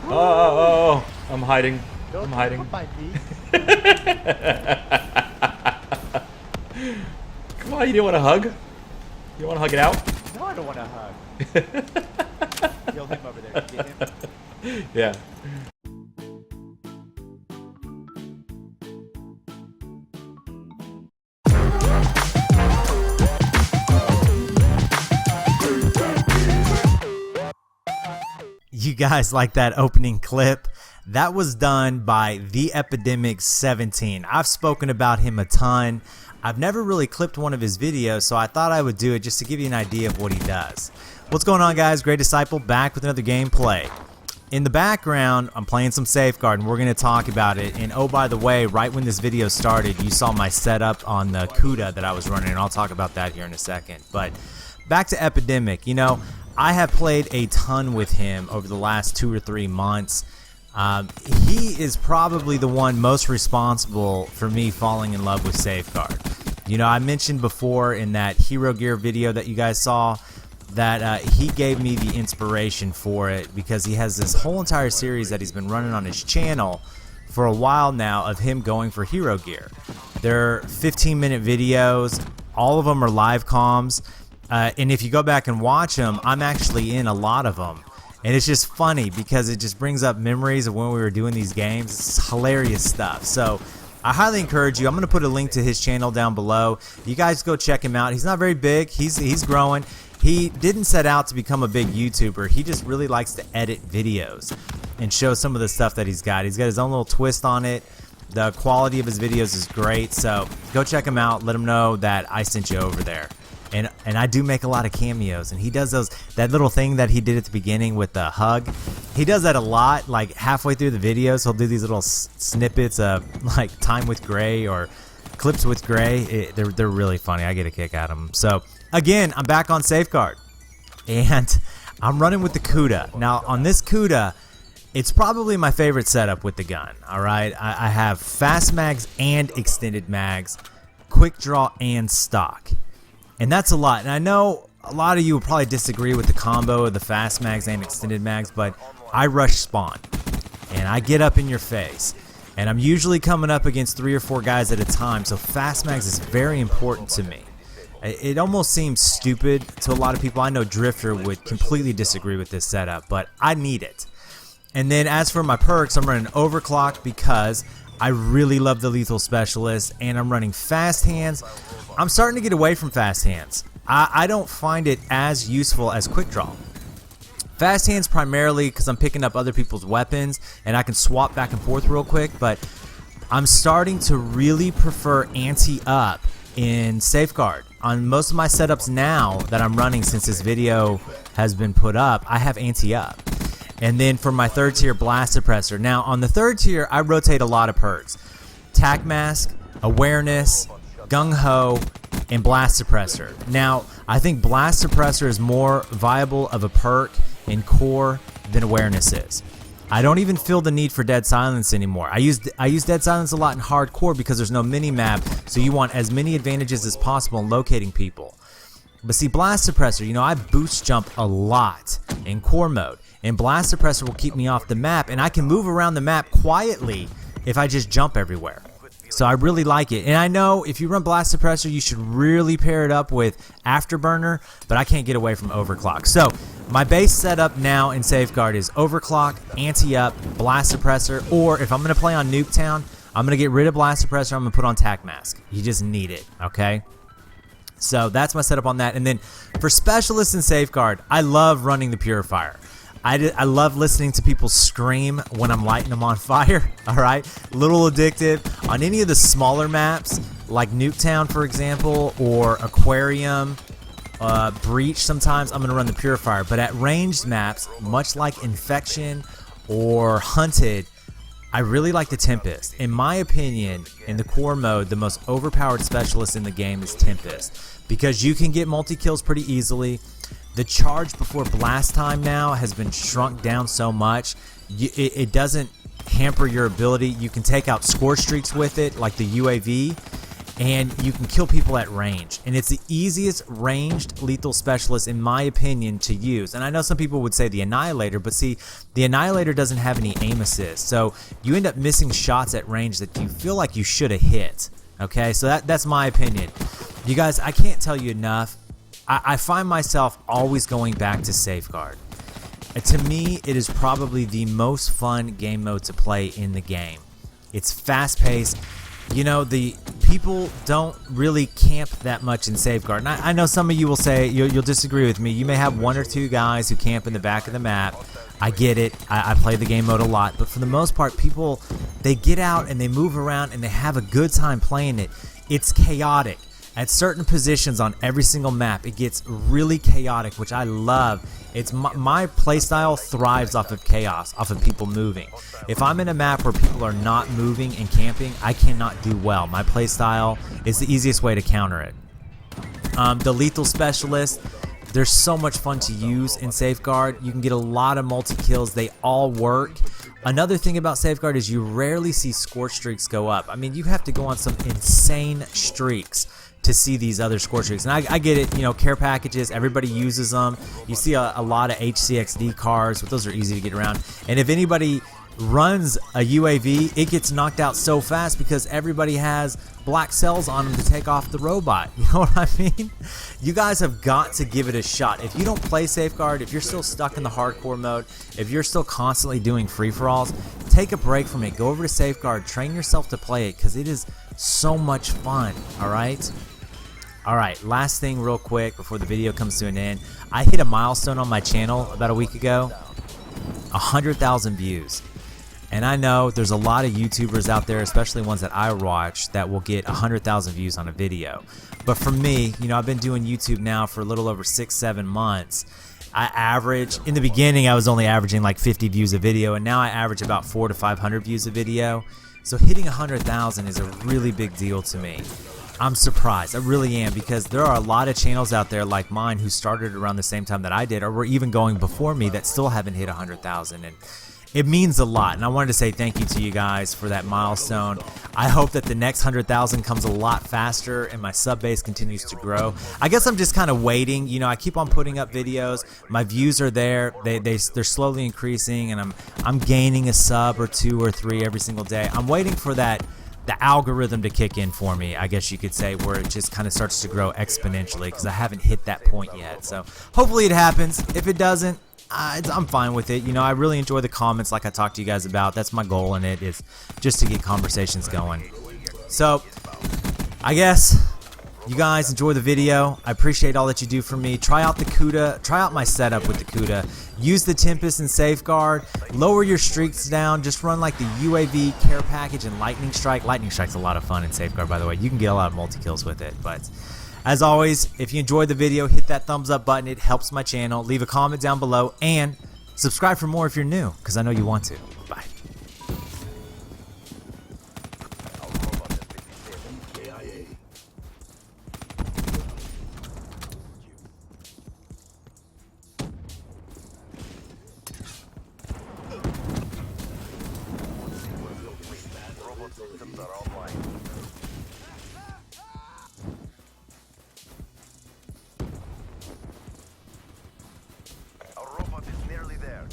Oh, I'm hiding. Don't I'm hiding. find me. Come on, you didn't want to hug? You want to hug it out? No, I don't want to hug. Kill him over there. Get him. Yeah. You guys like that opening clip? That was done by The Epidemic 17. I've spoken about him a ton. I've never really clipped one of his videos, so I thought I would do it just to give you an idea of what he does. What's going on, guys? Great Disciple back with another gameplay. In the background, I'm playing some Safeguard, and we're going to talk about it. And oh, by the way, right when this video started, you saw my setup on the CUDA that I was running, and I'll talk about that here in a second. But back to Epidemic. You know, I have played a ton with him over the last 2 or 3 months. He is probably the one most responsible for me falling in love with Safeguard. You know, I mentioned before in that Hero Gear video that you guys saw that he gave me the inspiration for it because he has this whole entire series that he's been running on his channel for a while now of him going for Hero Gear. They're 15-minute videos. All of them are live comms. And if you go back and watch them, I'm actually in a lot of them. And it's just funny because it just brings up memories of when we were doing these games. It's hilarious stuff. So I highly encourage you. I'm going to put a link to his channel down below. You guys go check him out. He's not very big. He's growing. He didn't set out to become a big YouTuber. He just really likes to edit videos and show some of the stuff that he's got. He's got his own little twist on it. The quality of his videos is great. So go check him out. Let him know that I sent you over there. And I do make a lot of cameos, and he does that little thing that he did at the beginning with the hug. He does that a lot. Like halfway through the videos, he'll do these little snippets of like time with Gray or clips with Gray. They're really funny. I get a kick out of them. So again, I'm back on Safeguard, and I'm running with the CUDA. Now on this CUDA, it's probably my favorite setup with the gun. All right, I have fast mags and extended mags, quick draw and stock. And that's a lot. And I know a lot of you will probably disagree with the combo of the fast mags and extended mags, but I rush spawn. And I get up in your face. And I'm usually coming up against 3 or 4 guys at a time, so fast mags is very important to me. It almost seems stupid to a lot of people. I know Drifter would completely disagree with this setup, but I need it. And then as for my perks, I'm running Overclock because I really love the Lethal Specialist, and I'm running Fast Hands. I'm starting to get away from Fast Hands. I don't find it as useful as Quick Draw. Fast Hands primarily because I'm picking up other people's weapons, and I can swap back and forth real quick, but I'm starting to really prefer Anti-Up in Safeguard. On most of my setups now that I'm running since this video has been put up, I have Anti-Up. And then for my 3rd tier Blast Suppressor. Now on the 3rd tier, I rotate a lot of perks. Tac Mask, Awareness, Gung Ho, and Blast Suppressor. Now, I think Blast Suppressor is more viable of a perk in core than Awareness is. I don't even feel the need for Dead Silence anymore. I use Dead Silence a lot in hardcore because there's no mini-map, so you want as many advantages as possible in locating people. But see, Blast Suppressor, you know, I boost jump a lot in core mode, and Blast Suppressor will keep me off the map, and I can move around the map quietly if I just jump everywhere. So I really like it. And I know if you run Blast Suppressor, you should really pair it up with Afterburner, but I can't get away from Overclock. So my base setup now in Safeguard is Overclock, Anti-Up, Blast Suppressor, or if I'm going to play on Nuketown, I'm going to get rid of Blast Suppressor, I'm going to put on Tac Mask. You just need it, okay? So that's my setup on that. And then for Specialists in Safeguard, I love running the Purifier. I love listening to people scream when I'm lighting them on fire, all right? A little addictive. On any of the smaller maps, like Nuketown, for example, or Aquarium, Breach sometimes, I'm going to run the Purifier. But at ranged maps, much like Infection or Hunted, I really like the Tempest. In my opinion, in the core mode, the most overpowered specialist in the game is Tempest because you can get multi-kills pretty easily. The charge before blast time now has been shrunk down so much, it doesn't hamper your ability. You can take out score streaks with it, like the UAV, and you can kill people at range. And it's the easiest ranged lethal specialist, in my opinion, to use. And I know some people would say the Annihilator, but see, the Annihilator doesn't have any aim assist, so you end up missing shots at range that you feel like you should have hit. Okay, so that's my opinion. You guys, I can't tell you enough. I find myself always going back to Safeguard. To me, it is probably the most fun game mode to play in the game. It's fast paced. You know, the people don't really camp that much in Safeguard. And I know some of you will say, you'll disagree with me. You may have one or two guys who camp in the back of the map. I get it. I play the game mode a lot. But for the most part, people, they get out and they move around and they have a good time playing it. It's chaotic. At certain positions on every single map, it gets really chaotic, which I love. It's my playstyle thrives off of chaos, off of people moving. If I'm in a map where people are not moving and camping, I cannot do well. My playstyle is the easiest way to counter it. The lethal specialist, they're so much fun to use in Safeguard. You can get a lot of multi-kills. They all work. Another thing about Safeguard is you rarely see score streaks go up. I mean, you have to go on some insane streaks to see these other score streaks. And I get it, you know, care packages, everybody uses them. You see a lot of HCXD cars, but those are easy to get around. And if anybody runs a UAV, it gets knocked out so fast because everybody has black cells on them to take off the robot. You know what I mean? You guys have got to give it a shot. If you don't play Safeguard, if you're still stuck in the hardcore mode, if you're still constantly doing free-for-alls, take a break from it. Go over to Safeguard, train yourself to play it because it is so much fun, all right? All right, last thing real quick before the video comes to an end. I hit a milestone on my channel about a week ago, 100,000 views. And I know there's a lot of YouTubers out there, especially ones that I watch, that will get 100,000 views on a video. But for me, you know, I've been doing YouTube now for a little over 6-7 months. I average, in the beginning I was only averaging like 50 views a video, and now I average about 400 to 500 views a video. So hitting 100,000 is a really big deal to me. I'm surprised, I really am, because there are a lot of channels out there like mine who started around the same time that I did, or were even going before me, that still haven't hit 100,000, and it means a lot. And I wanted to say thank you to you guys for that milestone. I hope that the next 100,000 comes a lot faster and my sub base continues to grow. I guess I'm just kind of waiting. You know, I keep on putting up videos. My views are there. They're slowly increasing, and I'm gaining a sub or 2 or 3 every single day. I'm waiting for the algorithm to kick in for me, I guess you could say, where it just kind of starts to grow exponentially, because I haven't hit that point yet. So hopefully it happens. If it doesn't, I'm fine with it. You know, I really enjoy the comments like I talked to you guys about. That's my goal in it, is just to get conversations going. So I guess you guys enjoy the video. I appreciate all that you do for me. Try out the CUDA. Try out my setup with the CUDA. Use the Tempest and Safeguard. Lower your streaks down. Just run like the UAV care package and Lightning Strike. Lightning Strike's a lot of fun in Safeguard, by the way. You can get a lot of multi-kills with it. But as always, if you enjoyed the video, hit that thumbs up button. It helps my channel. Leave a comment down below. And subscribe for more if you're new, because I know you want to. Bye. Systems are online. Our robot is nearly there.